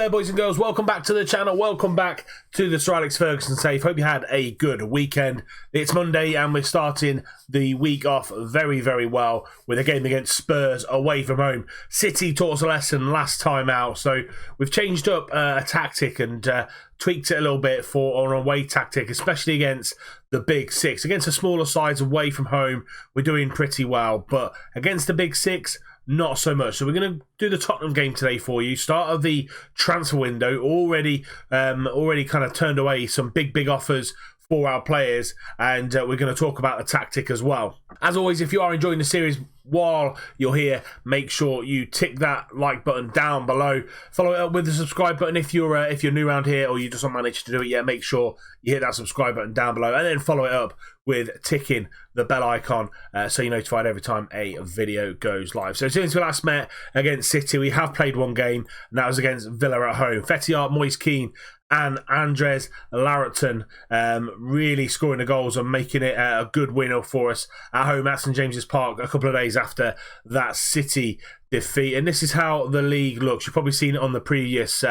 there, boys and girls. Welcome back to the channel. Welcome back to the Sir Alex Ferguson Safe. Hope you had a good weekend. It's Monday and we're starting the week off very, very well with a game against Spurs away from home. City taught us a lesson last time out, so we've changed up a tactic and tweaked it a little bit for an away tactic, especially against the big six. Against the smaller sides away from home, we're doing pretty well, but against the big six, not so much. So we're going to do the Tottenham game today for you. Start of the transfer window. Already kind of turned away some big offers for our players, and we're going to talk about the tactic as well. As always, if you are enjoying the series while you're here, make sure you tick that like button down below. Follow it up with the subscribe button if you're new around here or you just haven't managed to do it yet. Make sure you hit that subscribe button down below, and then follow it up with ticking the bell icon so you're notified every time a video goes live. So since we last met against City, we have played one game, and that was against Villa at home. Fethiart, Moise Keane and Andres Larraton really scoring the goals and making it a good winner for us at home at St James's Park a couple of days after that City defeat. And this is how the league looks. You've probably seen it on the previous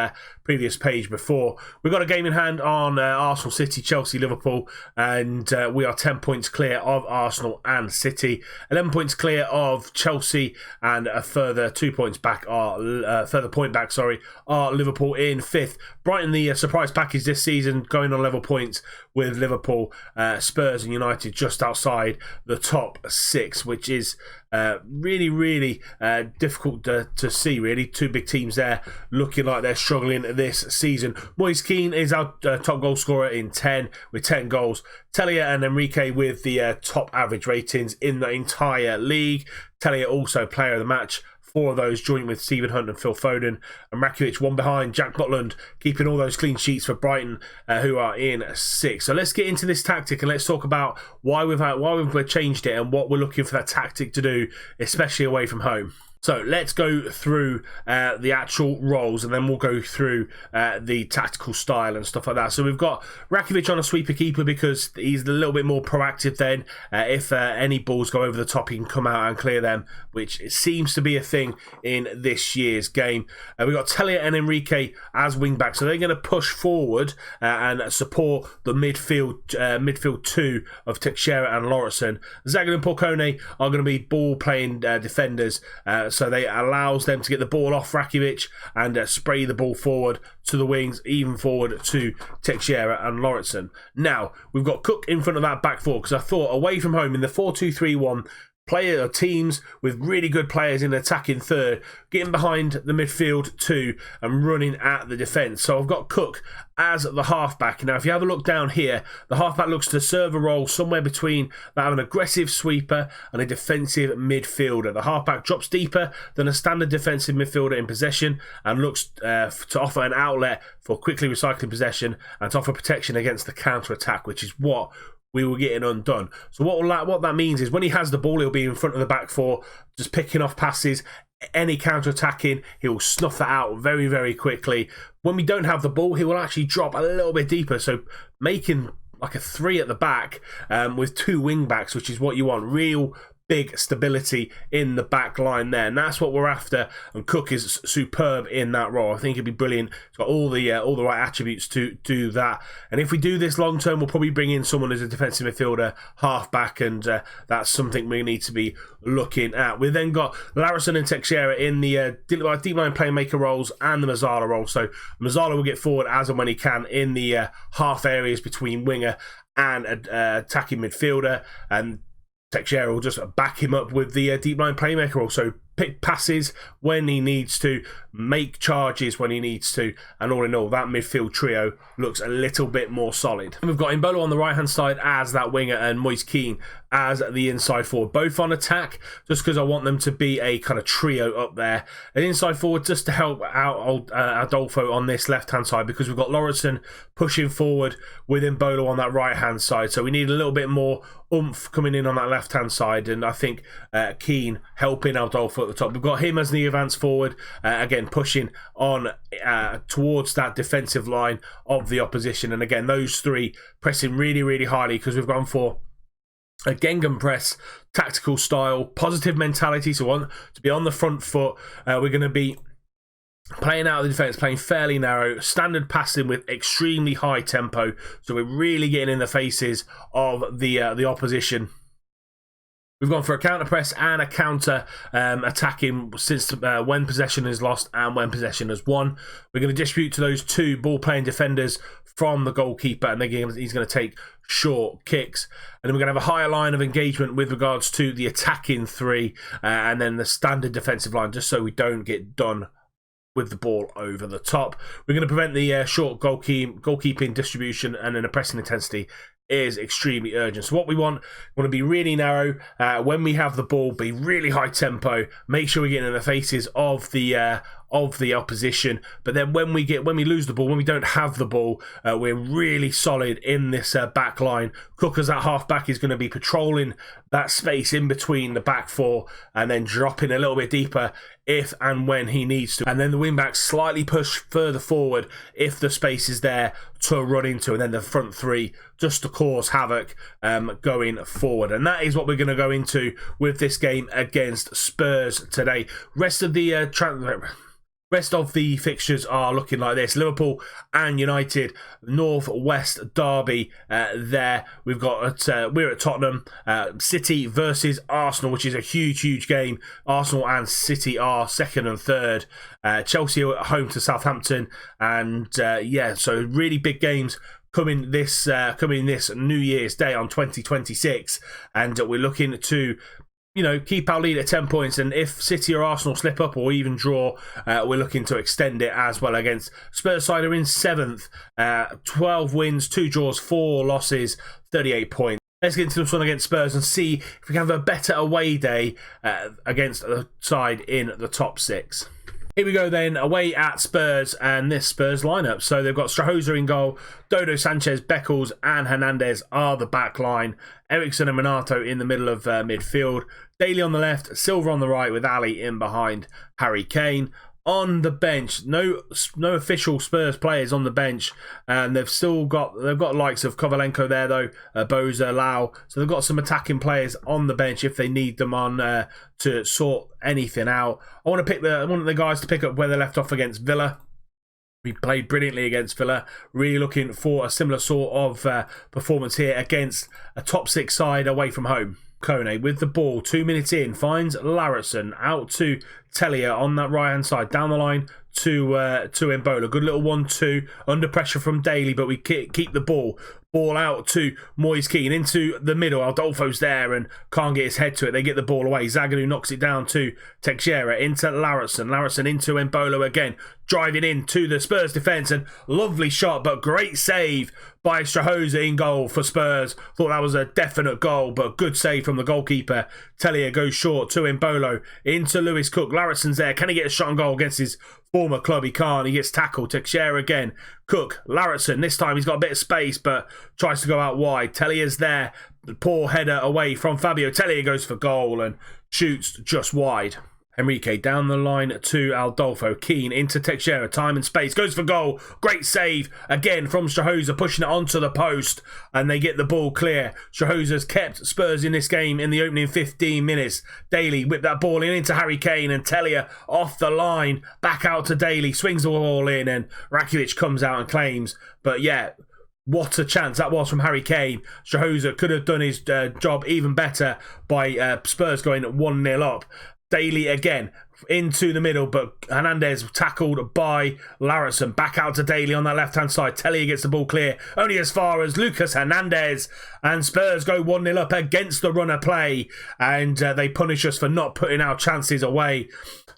page before. We've got a game in hand on Arsenal, City, Chelsea, Liverpool, and we are 10 points clear of Arsenal and City, 11 points clear of Chelsea, and a further 2 points back are Liverpool in fifth. Brighton, the surprise package this season, going on level points with Liverpool, Spurs and United just outside the top six, which is really difficult to see, really. Two big teams there looking like they're struggling this season. Moise Keane is our top goal scorer in 10 with 10 goals. Tellier and Enrique with the top average ratings in the entire league. Tellier also player of the match. 4 of those joint with Stephen Hunt and Phil Foden, and Rakitic one behind Jack Butland, keeping all those clean sheets for Brighton, who are in 6th. So let's get into this tactic and let's talk about why we've changed it and what we're looking for that tactic to do, especially away from home. So let's go through the actual roles, and then we'll go through the tactical style and stuff like that. So we've got Rakitic on a sweeper keeper because he's a little bit more proactive then. If any balls go over the top, he can come out and clear them, which seems to be a thing in this year's game. We've got Tellier and Enrique as wing-backs, so they're going to push forward and support the midfield two of Teixeira and Lauritsen. Zagan and Porcone are going to be ball-playing defenders, so they allows them to get the ball off Rakitic and spray the ball forward to the wings, even forward to Teixeira and Lauritsen. Now, we've got Cook in front of that back four, because I thought away from home in the 4-2-3-1, teams with really good players in attacking third, getting behind the midfield two and running at the defence. So I've got Cook as the halfback. Now, if you have a look down here, the halfback looks to serve a role somewhere between that of an aggressive sweeper and a defensive midfielder. The halfback drops deeper than a standard defensive midfielder in possession and looks to offer an outlet for quickly recycling possession and to offer protection against the counter-attack, which is what we were getting undone. So what that means is when he has the ball, he'll be in front of the back four, just picking off passes. Any counter-attacking, he'll snuff that out very, very quickly. When we don't have the ball, he will actually drop a little bit deeper, so making like a 3 at the back with 2 wing-backs, which is what you want. Real big stability in the back line there, and that's what we're after, and Cook is superb in that role. I think he'd be brilliant. He's got all the right attributes to do that, and if we do this long term, we'll probably bring in someone as a defensive midfielder, half back, and that's something we need to be looking at. We've then got Larison and Teixeira in the deep line playmaker roles and the Mazzala role. So Mazzala will get forward as and when he can in the half areas between winger and attacking midfielder, and Teixeira will just back him up with the deep line playmaker, also pick passes when he needs to, make charges when he needs to, and all in all, that midfield trio looks a little bit more solid. And we've got Mbolo on the right-hand side as that winger and Moise Keane as the inside forward, both on attack, just because I want them to be a kind of trio up there. An inside forward just to help out Adolfo on this left-hand side, because we've got Lauritsen pushing forward with Mbolo on that right-hand side, so we need a little bit more oomph coming in on that left-hand side, and I think Keane helping Adolfo at the top. We've got him as the advance forward, again pushing on towards that defensive line of the opposition, and again those three pressing really highly, because we've gone for a Gengham press tactical style, positive mentality, so on to be on the front foot. We're going to be playing out of the defence, playing fairly narrow, standard passing with extremely high tempo. So we're really getting in the faces of the opposition. We've gone for a counter press and a counter attacking since when possession is lost and when possession is won. We're going to distribute to those two ball playing defenders from the goalkeeper, and he's going to take short kicks. And then we're going to have a higher line of engagement with regards to the attacking three and then the standard defensive line, just so we don't get done with the ball over the top. We're going to prevent the short goalkeeping distribution, and then the pressing intensity is extremely urgent. So what we want to be really narrow. When we have the ball, be really high tempo. Make sure we get in the faces of the opposition. But then when we lose the ball, when we don't have the ball, we're really solid in this back line. Cook as that half back is going to be patrolling that space in between the back four and then dropping a little bit deeper if and when he needs to. And then the wing backs slightly push further forward if the space is there to run into, and then the front three just to cause havoc going forward. And that is what we're going to go into with this game against Spurs today. Rest of the fixtures are looking like this. Liverpool and United, North-West derby there. We've got we're at Tottenham. City versus Arsenal, which is a huge game. Arsenal and City are second and third. Chelsea are at home to Southampton. And so really big games coming this New Year's Day on 2026. And we're looking to keep our lead at 10 points, and if City or Arsenal slip up or even draw, we're looking to extend it as well against Spurs side are in 7th, 12 wins, 2 draws, 4 losses, 38 points. Let's get into this one against Spurs and see if we can have a better away day against the side in the top 6. Here we go then, away at Spurs, and this Spurs lineup. So they've got Strahoza in goal, Dodo, Sanchez, Beckles and Hernandez are the back line. Ericsson and Minato in the middle of midfield. Daly on the left, Silva on the right with Ali in behind Harry Kane. On the bench, no official Spurs players on the bench, and they've got likes of Kovalenko there though, Boza, Lau, so they've got some attacking players on the bench if they need them on to sort anything out. I want the guys to pick up where they left off against Villa. We played brilliantly against Villa. Really looking for a similar sort of performance here against a top 6 side away from home. Kone with the ball, 2 minutes in, finds Larison out to Tellier on that right hand side, down the line to Mbola. Good little 1-2 under pressure from Daly, but we keep the ball out to Moise Kean into the middle. Aldolfo's there and can't get his head to it. They get the ball away. Zagadou knocks it down to Teixeira into Larison into Mbola again, driving into the Spurs defence, and lovely shot but great save by Strahoza in goal for Spurs. Thought that was a definite goal, but good save from the goalkeeper. Tellier goes short to Mbolo into Lewis Cook. Larison's there. Can he get a shot on goal against his former club? He can't. He gets tackled. Teixeira again. Cook, Larison. This time he's got a bit of space, but tries to go out wide. Tellier's there. The poor header away from Fabio. Tellier goes for goal and shoots just wide. Enrique down the line to Aldolfo. Keane into Teixeira. Time and space. Goes for goal. Great save again from Strahoza, pushing it onto the post, and they get the ball clear. Strahoza's kept Spurs in this game in the opening 15 minutes. Daly whipped that ball in into Harry Kane, and Tellier off the line. Back out to Daly. Swings the ball in, and Rakitic comes out and claims. But yeah, what a chance that was from Harry Kane. Strahoza could have done his job even better by Spurs going 1-0 up. Daly again into the middle, but Hernandez tackled by Larison. Back out to Daly on that left-hand side. Tellier gets the ball clear, only as far as Lucas Hernandez, and Spurs go 1-0 up against the runner play, and they punish us for not putting our chances away.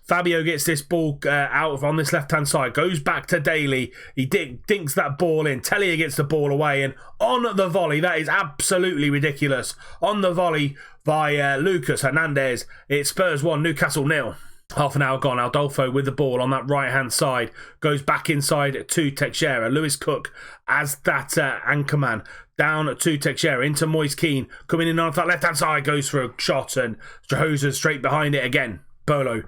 Fabio gets this ball out on this left-hand side, goes back to Daly. He dinks that ball in. Tellier gets the ball away, and on the volley, that is absolutely ridiculous. On the volley by Lucas Hernandez, it's Spurs 1, Newcastle 0. Half an hour gone. Aldolfo with the ball on that right-hand side. Goes back inside to Teixeira. Lewis Cook as that anchorman. Down to Teixeira into Moise Kean. Coming in off that left-hand side. Goes for a shot, and Strahoza straight behind it again. Bolo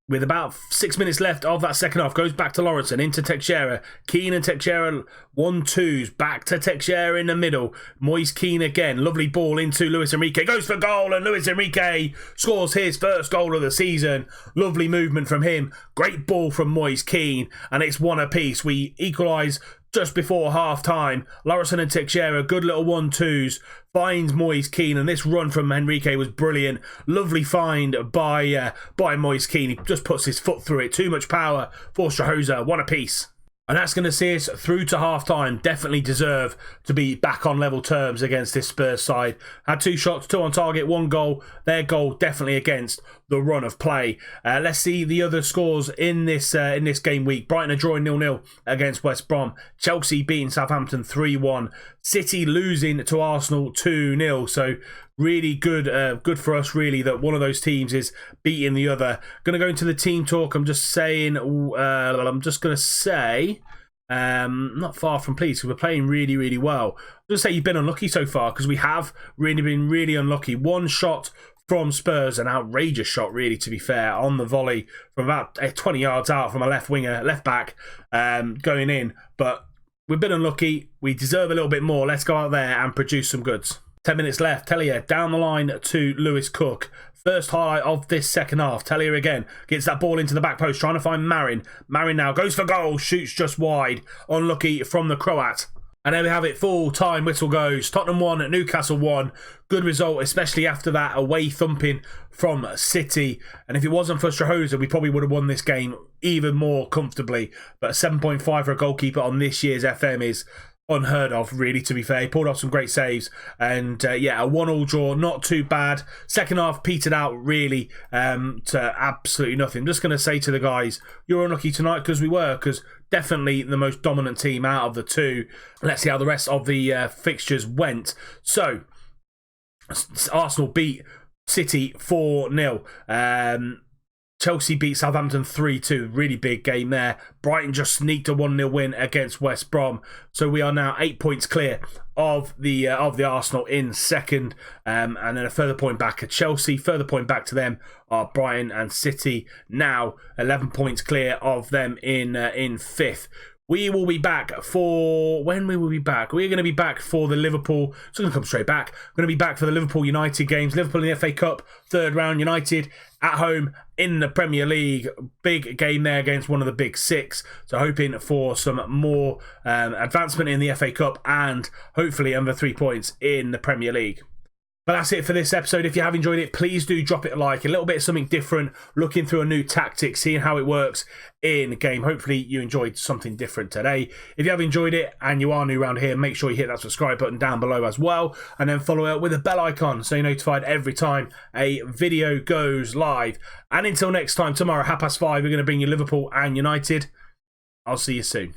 with about 6 minutes left of that second half, goes back to Lawrence into Teixeira. Keane and Teixeira 1-2s. Back to Teixeira in the middle. Moise Keane again. Lovely ball into Luis Enrique. Goes for goal, and Luis Enrique scores his first goal of the season. Lovely movement from him. Great ball from Moise Keane, and it's 1 apiece. We equalise just before half-time. Lauritsen and Teixeira, good little 1-2s, finds Moise Keane, and this run from Enrique was brilliant. Lovely find by Moise Keane. He just puts his foot through it. Too much power for Strahoza, 1 apiece. And that's going to see us through to half-time. Definitely deserve to be back on level terms against this Spurs side. Had 2 shots, 2 on target, 1 goal. Their goal definitely against the run of play. Let's see the other scores in this game week. Brighton are drawing 0-0 against West Brom. Chelsea beating Southampton 3-1. City losing to Arsenal 2-0. So really good for us, really, that one of those teams is beating the other. Going to go into the team talk. I'm just saying, not far from pleased, because we're playing really, really well. I'm going to say you've been unlucky so far, because we have really been really unlucky. 1 shot from Spurs, an outrageous shot, really, to be fair, on the volley from about 20 yards out from a left back, going in. But we've been unlucky. We deserve a little bit more. Let's go out there and produce some goods. 10 minutes left. Tellier down the line to Lewis Cook. First highlight of this second half. Tellier again gets that ball into the back post, trying to find Marin. Marin now goes for goal, shoots just wide. Unlucky from the Croat. And there we have it, full time whistle goes. Tottenham 1, Newcastle 1. Good result, especially after that away thumping from City. And if it wasn't for Strahoza, we probably would have won this game even more comfortably. But a 7.5 for a goalkeeper on this year's FM is unheard of, really, to be fair. He pulled off some great saves, and a 1-1 draw, not too bad. Second half petered out, really, to absolutely nothing. I'm just going to say to the guys, you're unlucky tonight, because we were, because definitely the most dominant team out of the two. Let's see how the rest of the fixtures went. So, Arsenal beat City 4-0. Chelsea beat Southampton 3-2. Really big game there. Brighton just sneaked a 1-0 win against West Brom. So we are now 8 points clear of the Arsenal in second. And then a further point back at Chelsea. Further point back to them are Brighton and City. Now 11 points clear of them in fifth. We will be back for... When we will be back? We're going to be back for the Liverpool... It's going to come straight back. We're going to be back for the Liverpool United games. Liverpool in the FA Cup, third round. United at home in the Premier League. Big game there against one of the big six. So hoping for some more advancement in the FA Cup and hopefully under 3 points in the Premier League. But that's it for this episode. If you have enjoyed it, please do drop it a like. A little bit of something different, looking through a new tactic, seeing how it works in game. Hopefully you enjoyed something different today. If you have enjoyed it and you are new around here, make sure you hit that subscribe button down below as well. And then follow it with a bell icon so you're notified every time a video goes live. And until next time, tomorrow, 5:30, we're going to bring you Liverpool and United. I'll see you soon.